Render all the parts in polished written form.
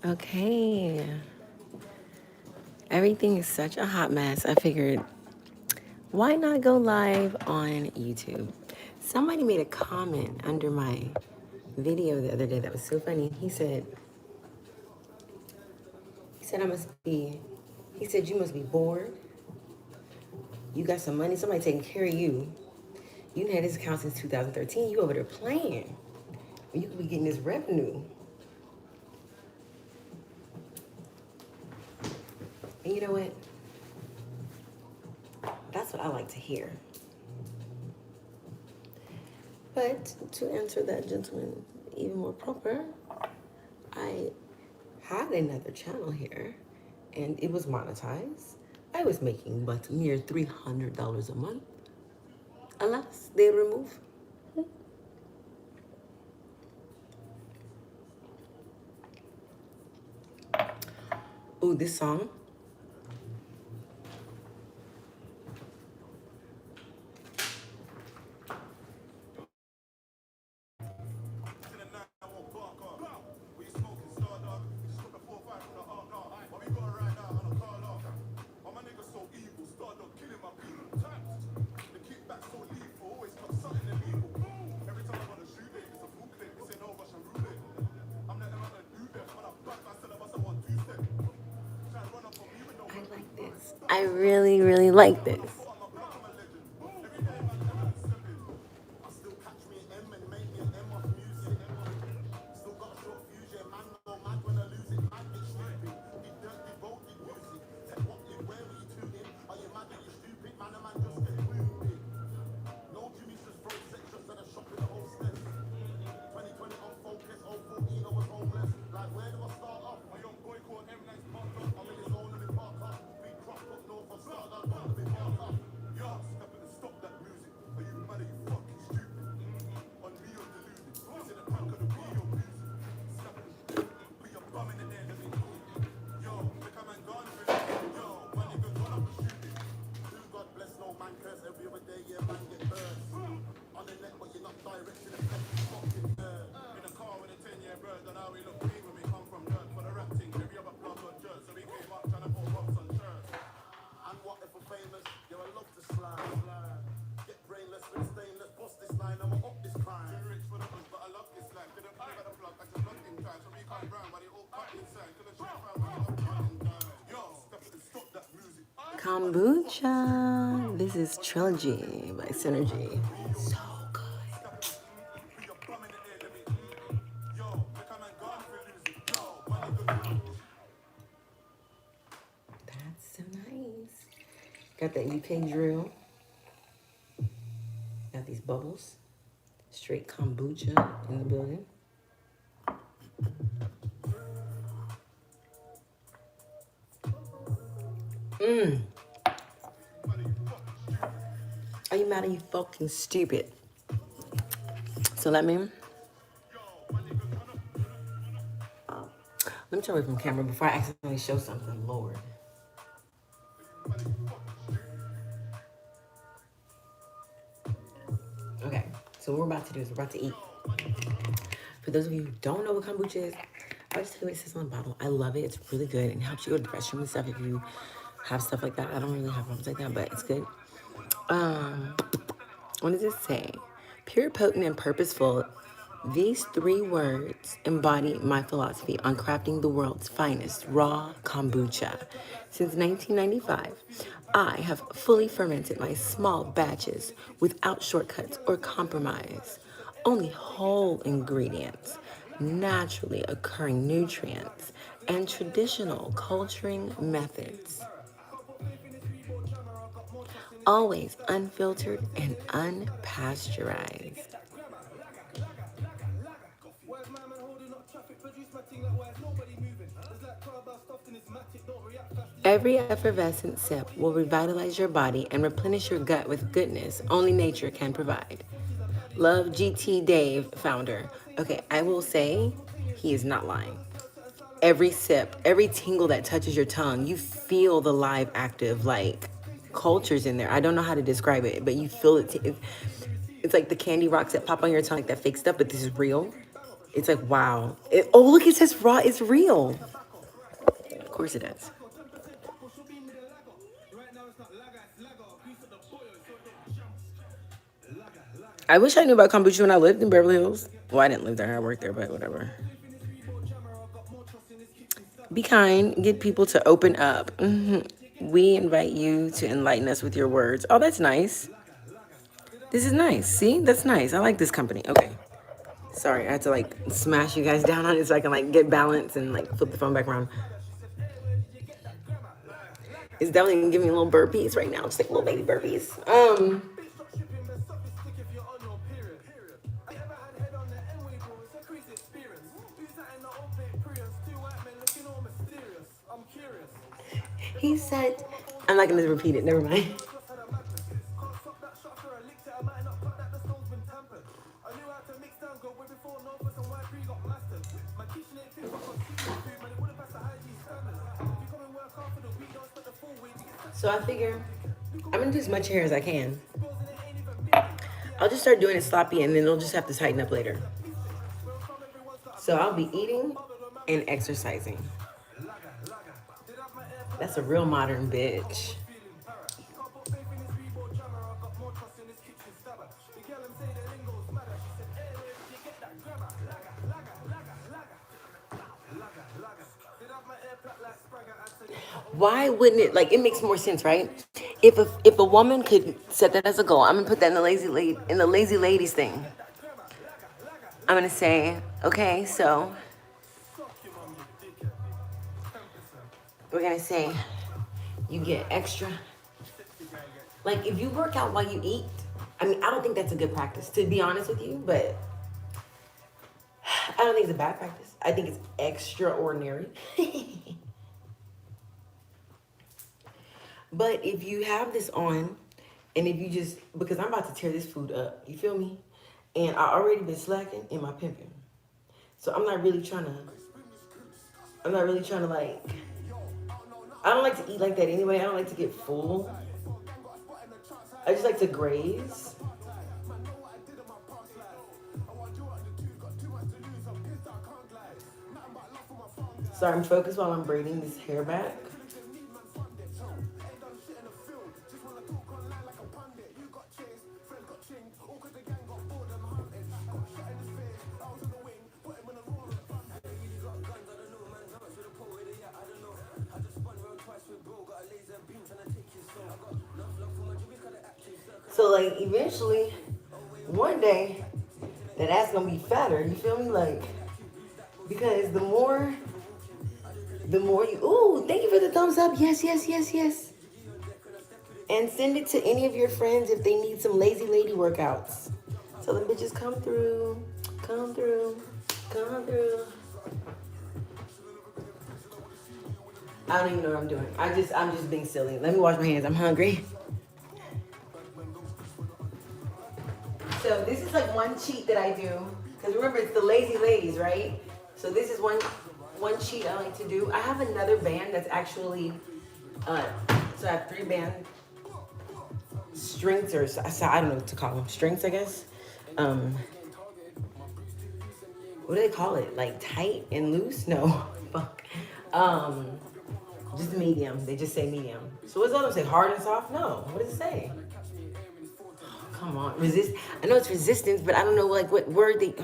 Okay. Everything is such a hot mess. I figured, why not go live on YouTube? Somebody made a comment under my video the other day that was so funny. He said, you must be bored. You got some money, somebody taking care of you. You had this account since 2013. You over there playing. You could be getting this revenue. And you know what? That's what I like to hear. But to answer that gentleman even more proper, I had another channel here and it was monetized. I was making but mere $300 a month. Alas, they remove. Ooh, this song. I really, really like this. Kombucha. This is Trilogy by Synergy. So good. That's so nice. Got that UK drill. Got these bubbles. Straight kombucha in the building. Are you mad? Are you fucking stupid? So let me turn away from camera before I accidentally show something. Lord. Okay, so what we're about to do is we're about to eat. For those of you who don't know what kombucha is, I'll just tell you what it says on the bottle. I love it. It's really good and helps you go to the restroom and stuff if you have stuff like that. I don't really have problems like that, but it's good. What does it say? Pure, potent, and purposeful. These three words embody my philosophy on crafting the world's finest raw kombucha. Since 1995, I have fully fermented my small batches without shortcuts or compromise. Only whole ingredients, naturally occurring nutrients, and traditional culturing methods. Always unfiltered and unpasteurized. Every effervescent sip will revitalize your body and replenish your gut with goodness only nature can provide. Love GT Dave, founder. Okay, I will say he is not lying. Every sip, every tingle that touches your tongue, you feel the live active like cultures in there. I don't know how to describe it, but you feel it. It's like the candy rocks that pop on your tongue, like that fake stuff, but this is real. It's like, wow. Oh, look, it says raw. It's real. Of course it is. I wish I knew about kombucha when I lived in Beverly Hills. Well, I didn't live there. I worked there, but whatever. Be kind. Get people to open up. We invite you to enlighten us with your words. Oh, that's nice. This is nice. See? That's nice. I like this company. Okay. Sorry, I had to like smash you guys down on it so I can like get balance and like flip the phone back around. It's definitely giving me little burpees right now. Just like little baby burpees. He said, I'm not gonna repeat it, never mind. So I figure I'm gonna do as much hair as I can. I'll just start doing it sloppy and then it'll just have to tighten up later. So I'll be eating and exercising. That's a real modern bitch. Why wouldn't it, like, it makes more sense, right? If a woman could set that as a goal, I'm gonna put that in the lazy ladies thing. I'm gonna say, okay, so we're gonna say you get extra. Like, if you work out while you eat, I mean, I don't think that's a good practice, to be honest with you, but I don't think it's a bad practice. I think it's extraordinary. But if you have this on, and if you just, because I'm about to tear this food up, you feel me? And I already been slacking in my pimping. So I'm not really trying to like, I don't like to eat like that anyway. I don't like to get full. I just like to graze. Sorry, I'm focused while I'm braiding this hair back. So like eventually, one day, that ass gonna be fatter. You feel me? Like, because the more you, ooh, thank you for the thumbs up. Yes, yes, yes, yes. And send it to any of your friends if they need some lazy lady workouts. So the bitches come through, come through, come through. I don't even know what I'm doing. I'm just being silly. Let me wash my hands. I'm hungry. So this is like one cheat that I do. Because remember, it's the lazy ladies, right? So this is one cheat I like to do. I have another band that's actually, so I have 3 band strings, or I don't know what to call them. Strings, I guess. What do they call it? Like tight and loose? No. Fuck. Just medium. They just say medium. So what's the other one say? Hard and soft? No. What does it say? Come on, resist. I know it's resistance, but I don't know like what word they.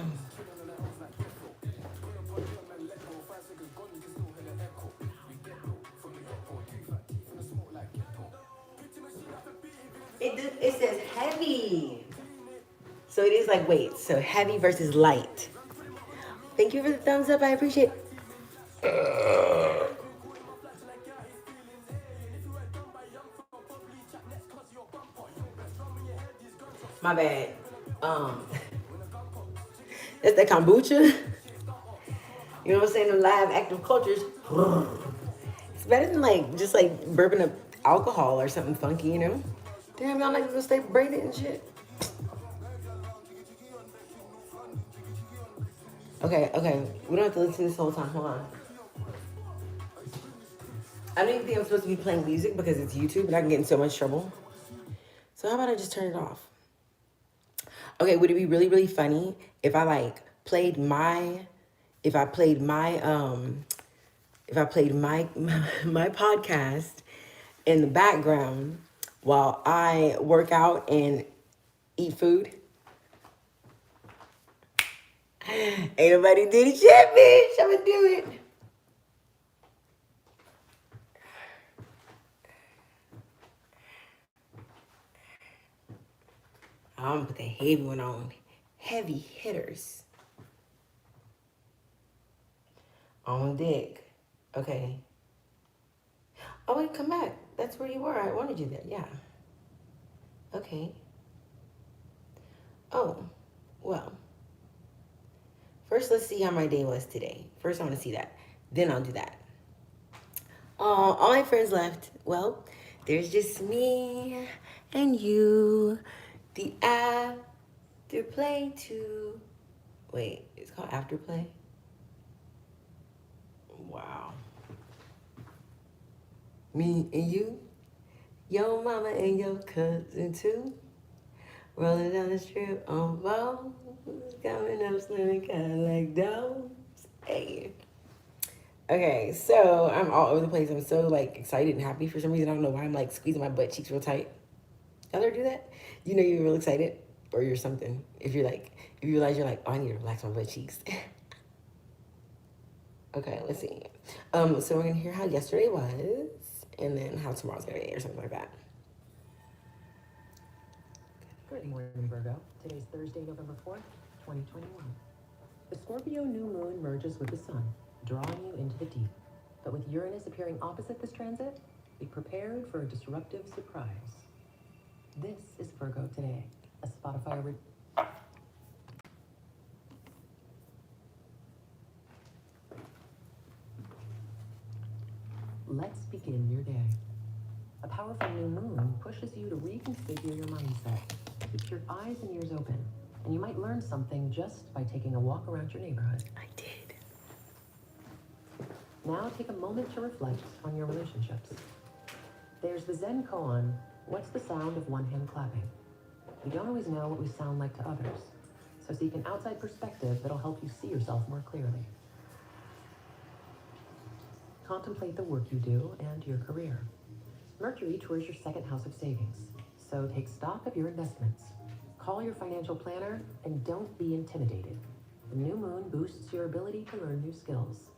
It says heavy, so it is like weight. So heavy versus light. Thank you for the thumbs up. I appreciate it. My bad. That's that kombucha. You know what I'm saying? The live active cultures. It's better than like just like burping up alcohol or something funky, you know? Damn, y'all like gonna stay braided and shit. Okay. We don't have to listen to this whole time. Hold on. I don't even think I'm supposed to be playing music because it's YouTube and I can get in so much trouble. So how about I just turn it off? Okay, would it be really, really funny if I like played my, if I played my, if I played my my podcast in the background while I work out and eat food, ain't nobody did it yet, bitch. I'ma do it. I'm gonna put the heavy one on. Heavy hitters. On deck. Okay. Oh wait, come back. That's where you were. I wanted you there. Yeah. Okay. Oh, well. First, let's see how my day was today. First, I want to see that. Then I'll do that. All my friends left. Well, there's just me and you. The afterplay to... Wait, it's called afterplay? Wow. Me and you. Your mama and your cousin too. Rolling down the strip on bones. Coming up slimming kind of like those. Hey. Okay, so I'm all over the place. I'm so like excited and happy for some reason. I don't know why I'm like squeezing my butt cheeks real tight. Y'all ever do that? You know you're real excited or you're something. If you're like, if you realize you're like, oh, I need to relax my butt cheeks. Okay, let's see. So we're gonna hear how yesterday was and then how tomorrow's gonna be or something like that. Good morning, Virgo. Today's Thursday, November 4th, 2021. The Scorpio new moon merges with the sun, drawing you into the deep. But with Uranus appearing opposite this transit, be prepared for a disruptive surprise. This is Virgo Today, a Spotify Let's begin your day. A powerful new moon pushes you to reconfigure your mindset. Keep your eyes and ears open, and you might learn something just by taking a walk around your neighborhood. I did. Now take a moment to reflect on your relationships. There's the Zen koan, what's the sound of one hand clapping? We don't always know what we sound like to others, so seek an outside perspective that'll help you see yourself more clearly. Contemplate the work you do and your career. Mercury tours your second house of savings, so take stock of your investments. Call your financial planner and don't be intimidated. The new moon boosts your ability to learn new skills.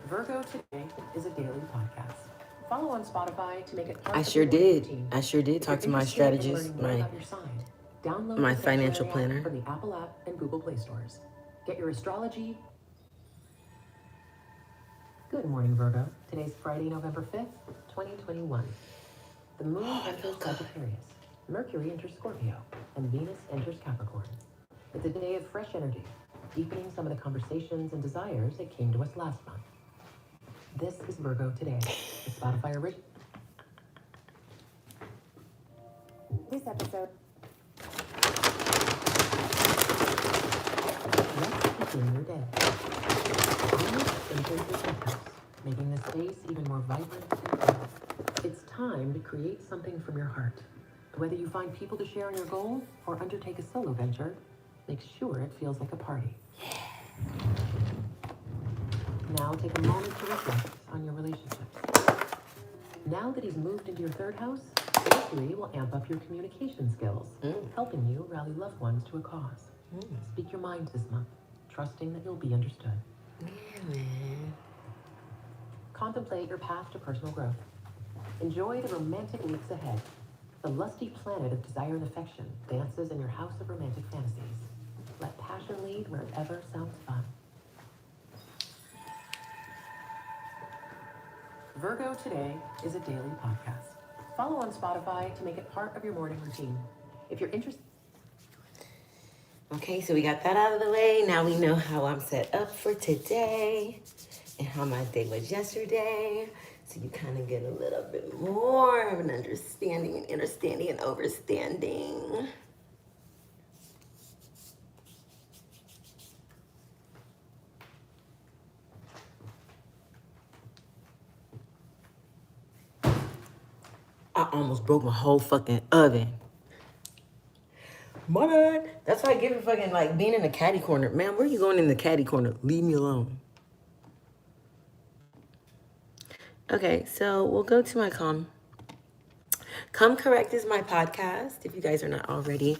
Virgo Today is a daily podcast. Follow on Spotify to make it part I of sure your morning did. routine. I sure did If talk you're to my interested in strategist, learning more about your sign, download my the financial Sanctuary planner. app from the Apple app and Google Play stores. Get your astrology. Good morning, Virgo. Today's Friday, November 5th, 2021. The moon enters Sagittarius, Mercury enters Scorpio, and Venus enters Capricorn. It's a day of fresh energy, deepening some of the conversations and desires that came to us last month. This is Virgo Today, the Spotify original. This episode. Let's begin your day. Venus enters the 10th house, making the space even more vibrant and fun. It's time to create something from your heart. Whether you find people to share on your goal or undertake a solo venture, make sure it feels like a party. Now take a moment to reflect on your relationships. Now that he's moved into your third house, Mercury will amp up your communication skills, helping you rally loved ones to a cause. Speak your mind this month, trusting that you'll be understood. Yeah, man. Contemplate your path to personal growth. Enjoy the romantic weeks ahead. The lusty planet of desire and affection dances in your house of romantic fantasies. Let passion lead wherever sounds fun. Virgo Today is a daily podcast. Follow on Spotify to make it part of your morning routine. If you're interested... Okay, so we got that out of the way. Now we know how I'm set up for today and how my day was yesterday. So you kind of get a little bit more of an understanding and understanding and overstanding. I almost broke my whole fucking oven. My bad. That's why I give it fucking like being in the caddy corner. Man, where are you going in the caddy corner? Leave me alone. Okay, so we'll go to my Come Correct is my podcast. If you guys are not already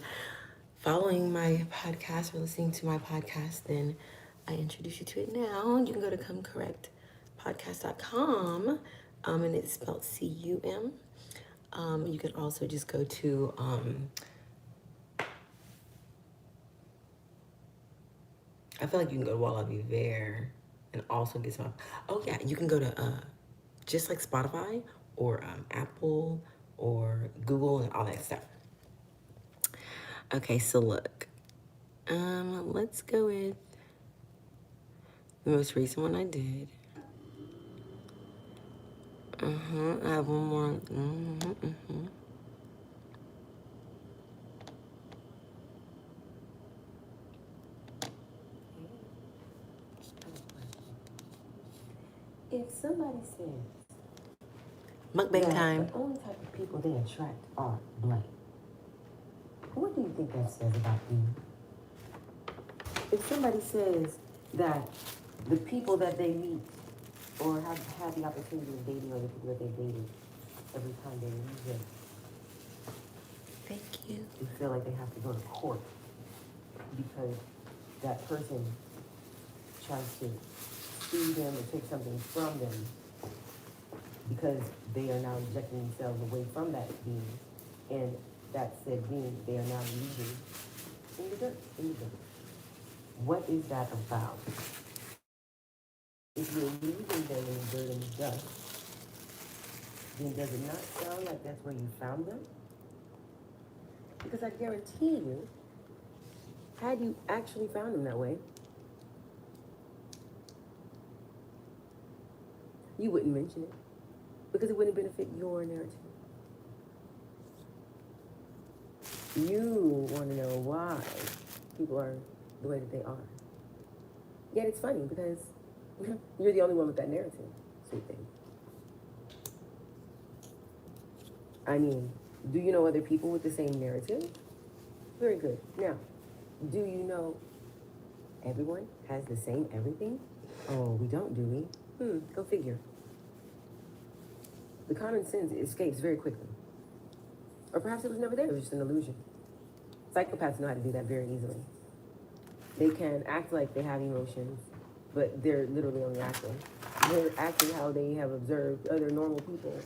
following my podcast or listening to my podcast, then I introduce you to it now. You can go to comecorrectpodcast.com, and it's spelled CUM. You can also just go to I feel like you can go to Walla Be There and also get some. Oh yeah, you can go to just like Spotify or Apple or Google and all that stuff. Okay, so look, let's go with the most recent one I did. I have one more. If somebody says Mukbang that time. the only type of people they attract are blank, what do you think that says about you? If somebody says that the people that they meet or have had the opportunity of dating or the people that they've dated, every time they meet them, Thank you. you feel like they have to go to court because that person tries to sue them or take something from them because they are now rejecting themselves away from that being, and that said being, they are now leaving in the dirt, What is that about? If you're leaving them in the dirt and the dust, then does it not sound like that's where you found them? Because I guarantee you, had you actually found them that way, you wouldn't mention it because it wouldn't benefit your narrative. You want to know why people are the way that they are. Yet it's funny because you're the only one with that narrative, sweet thing. I mean, do you know other people with the same narrative? Very good. Now, do you know everyone has the same everything? Oh, we don't, do we? Go figure. The common sense escapes very quickly. Or perhaps it was never there, it was just an illusion. Psychopaths know how to do that very easily. They can act like they have emotions, but they're literally only acting. They're acting how they have observed other normal people,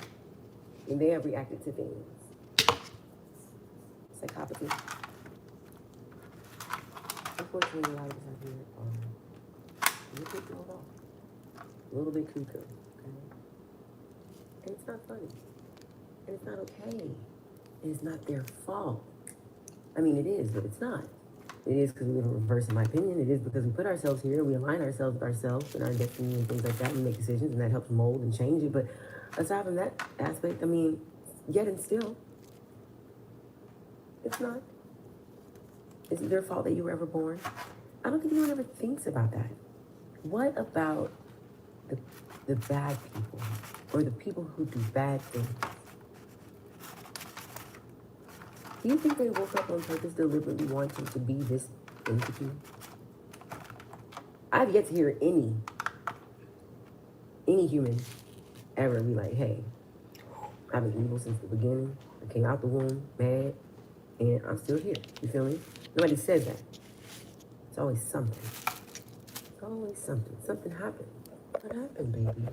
and they have reacted to things. Psychopathy. Unfortunately, a lot of us out here are a little bit thrown off, a little bit cuckoo, okay? And it's not funny, and it's not okay, and it's not their fault. I mean, it is, but it's not. It is because we live in reverse, in my opinion. It is because we put ourselves here, we align ourselves with ourselves and our destiny and things like that, and we make decisions, and that helps mold and change it. But aside from that aspect, I mean, yet and still, it's not. Is it their fault that you were ever born? I don't think anyone ever thinks about that. What about the bad people or the people who do bad things? Do you think they woke up on purpose deliberately wanting to be this entity? I've yet to hear any human ever be like, hey, I've been evil since the beginning. I came out the womb mad, and I'm still here. You feel me? Nobody says that. It's always something. It's always something. Something happened. What happened, baby?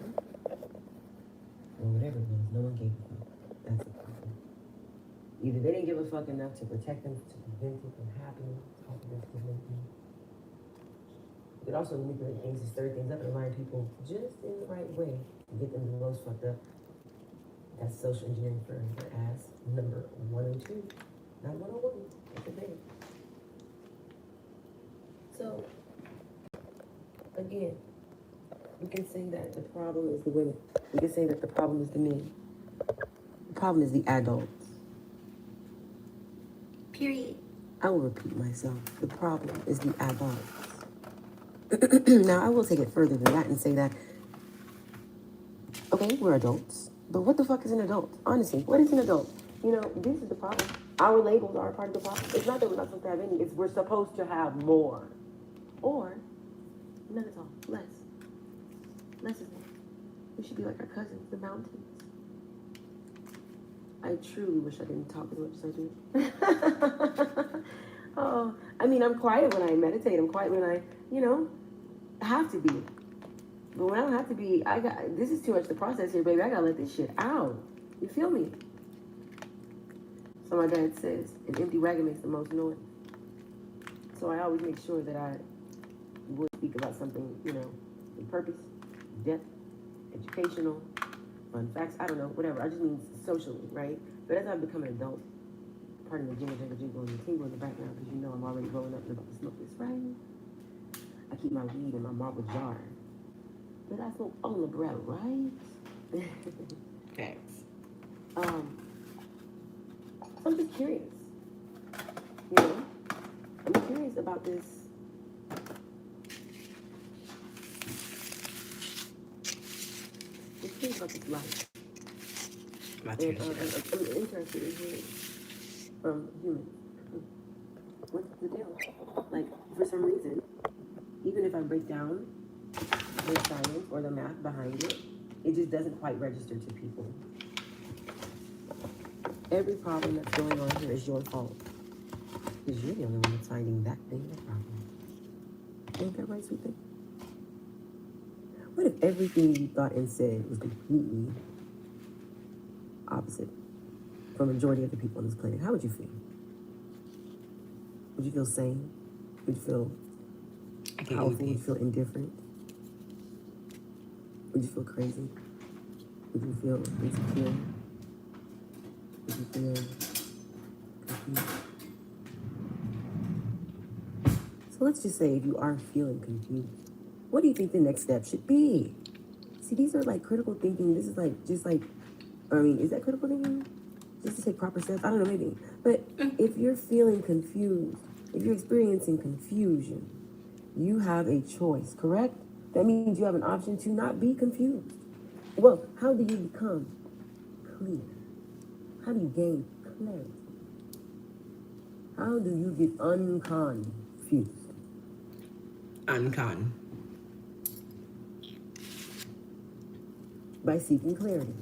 Or whatever it was, no one gave a fuck. That's the problem. Either they didn't give a fuck enough to protect them, to prevent it from happening, You could also manipulate things to stir things up and line people just in the right way to get them the most fucked up. That's social engineering for your ass number 102, not 101. It's a thing. So, again, we can say that the problem is the women. We can say that the problem is the men. The problem is the adults. Period. I will repeat myself. The problem is the adults. Now, I will take it further than that and say that, okay, we're adults, but what the fuck is an adult? Honestly, what is an adult? You know, this is the problem. Our labels are a part of the problem. It's not that we're not supposed to have any, it's we're supposed to have more. Or none at all. Less. Less is more. We should be like our cousins, the mountains. I truly wish I didn't talk as much as I do. Oh, I mean, I'm quiet when I meditate. I'm quiet when I, have to be. But when I don't have to be, this is too much to process here, baby. I gotta let this shit out. You feel me? So my dad says, an empty wagon makes the most noise. So I always make sure that I would speak about something, with purpose, depth, educational, fun facts, I don't know, whatever. I just mean socially, right? But as I've become an adult, pardon the jingle and the tingle in the background, because I'm already growing up and about to smoke this, right? I keep my weed in my marble jar. But I smoke on the bread, right? Thanks. I'm just curious. I'm curious about this. I'm curious about this life. I'm interested in hearing from humans. What's the deal? Like, for some reason, even if I break down the science or the math behind it, it just doesn't quite register to people. Every problem that's going on here is your fault. Because you're the only one that's finding that thing a problem. Ain't that right, sweet thing? What if everything you thought and said was completely opposite from a majority of the people on this planet? How would you feel? Would you feel sane? Would you feel powerful? Would you feel indifferent? Would you feel crazy? Would you feel insecure? Would you feel confused? So let's just say if you are feeling confused, what do you think the next step should be? See, these are like critical thinking. This is is that critical thinking? Just to take proper steps? I don't know, maybe. But if you're feeling confused, if you're experiencing confusion, you have a choice, correct? That means you have an option to not be confused. Well, how do you become clear? How do you gain clarity? How do you get unconfused? Uncon. By seeking clarity.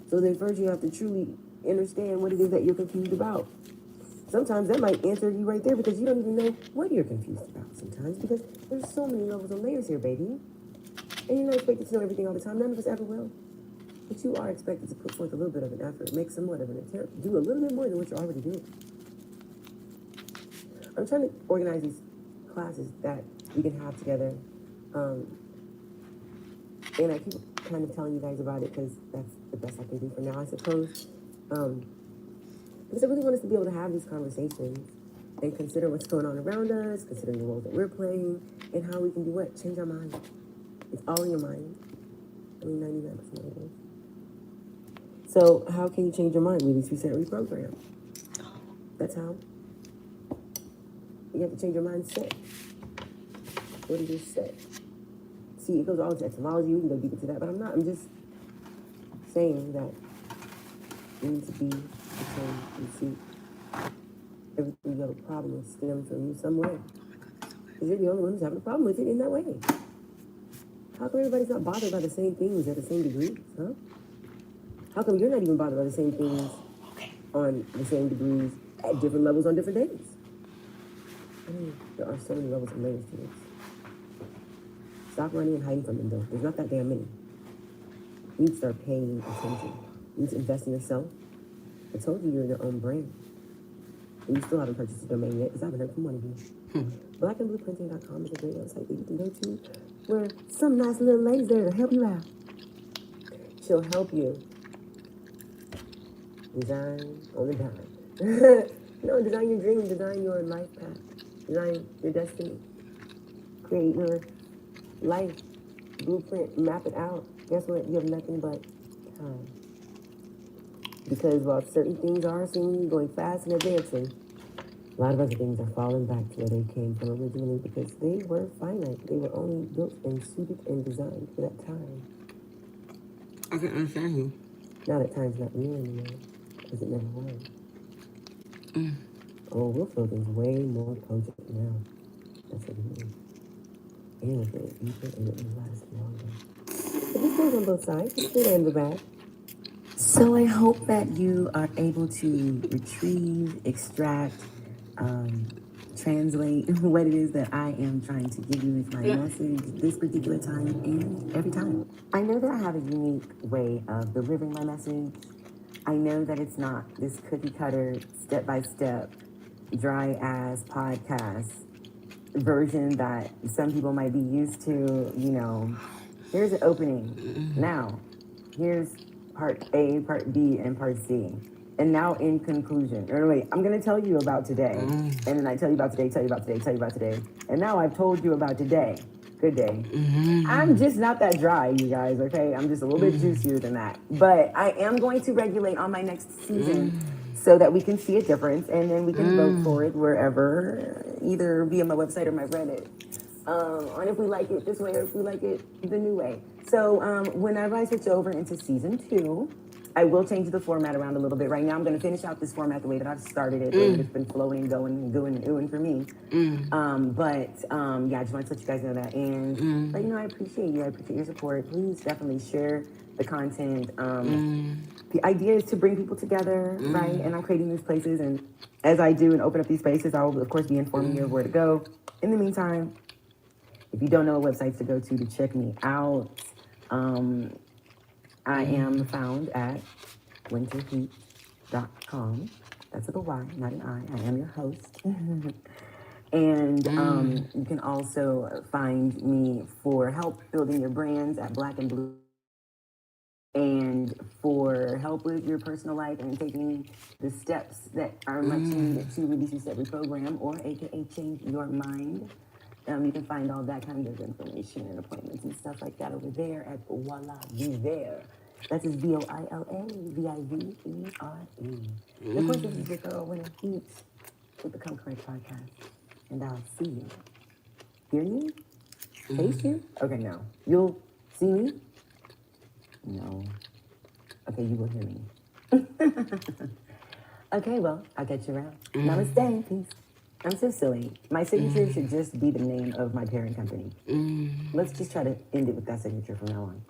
So then first you have to truly understand what it is that you're confused about. Sometimes that might answer you right there because you don't even know what you're confused about sometimes because there's so many levels and layers here, baby. And you're not expected to know everything all the time. None of us ever will. But you are expected to put forth a little bit of an effort, make somewhat of an attempt, do a little bit more than what you're already doing. I'm trying to organize these classes that we can have together. And I keep kind of telling you guys about it because that's the best I can do for now, I suppose. Because I really want us to be able to have these conversations and consider what's going on around us, consider the role that we're playing, and how we can do what? Change our mind. It's all in your mind. 99% of it is. So how can you change your mind? Release, reset, reprogram. That's how. You have to change your mindset. What is your set? See, it goes all into etymology. We can go deep into that, but I'm just saying that you need to be the same and see everything you have a problem with stems from you some way. Because you're the only one who's having a problem with it in that way. How come everybody's not bothered by the same things at the same degree? Huh? How come you're not even bothered by the same things on the same degrees at different levels on different days? I mean, there are so many levels and layers to this. Stop running and hiding from them, though. There's not that damn many. You need to start paying attention. You need to invest in yourself. I told you you're your own brand. And you still haven't purchased a domain yet, because I haven't heard from one of you. Blackandblueprinting.com is a great website that you can go to, where some nice little lady's there to help you out. She'll help you design on the dime. No, design your dream, design your life path, design your destiny, create your life blueprint, map it out. Guess what? You have nothing but time. Because while certain things are seemingly going fast and advancing, a lot of other things are falling back to where they came from originally because they were finite. They were only built and suited and designed for that time. I can understand you. Now that time's not real anymore, because it never was. Oh, we'll feel this way more potent now. That's what it is. And if it deeper, and it will last longer. But this goes on both sides. It's good and the bad. So I hope that you are able to retrieve, extract, um, translate what it is that I am trying to give you with my message this particular time and every time. I know that I have a unique way of delivering my message. I know that it's not this cookie cutter, step by step, dry ass podcast version that some people might be used to. Here's an opening. Now, here's part A, part B, and part C. And now in conclusion, or wait, I'm gonna tell you about today. And then I tell you about today, tell you about today, tell you about today. And now I've told you about today. Good day. I'm just not that dry, you guys, okay? I'm just a little bit juicier than that. But I am going to regulate on my next season so that we can see a difference and then we can vote for it wherever, either via my website or my Reddit. On if we like it this way or if we like it the new way. So whenever I switch over into season 2, I will change the format around a little bit. Right now, I'm going to finish out this format the way that I've started it. It's been flowing, going, and doing, and oohing for me. Yeah, I just want to let you guys know that. And let you know I appreciate you. I appreciate your support. Please definitely share the content. The idea is to bring people together, right? And I'm creating these places. And as I do and open up these spaces, I will, of course, be informing you of where to go. In the meantime, if you don't know what websites to go to check me out, I am found at winterheat.com. That's with a Y, not an I. I am your host. And you can also find me for help building your brands at Black and Blue. And for help with your personal life and taking the steps that are much needed to release your step reprogram, or AKA change your mind. You can find all that kind of information and appointments and stuff like that over there at Voila Be There. That's his VOILA VIVERE. Of course, this is your girl Wynter Heat with the Come Correct podcast. And I'll see you. Hear you? Taste you? Okay, no. You'll see me? No. Okay, you will hear me. Okay, well, I'll catch you around. Namaste, peace. I'm so silly. My signature should just be the name of my parent company. Let's just try to end it with that signature from now on.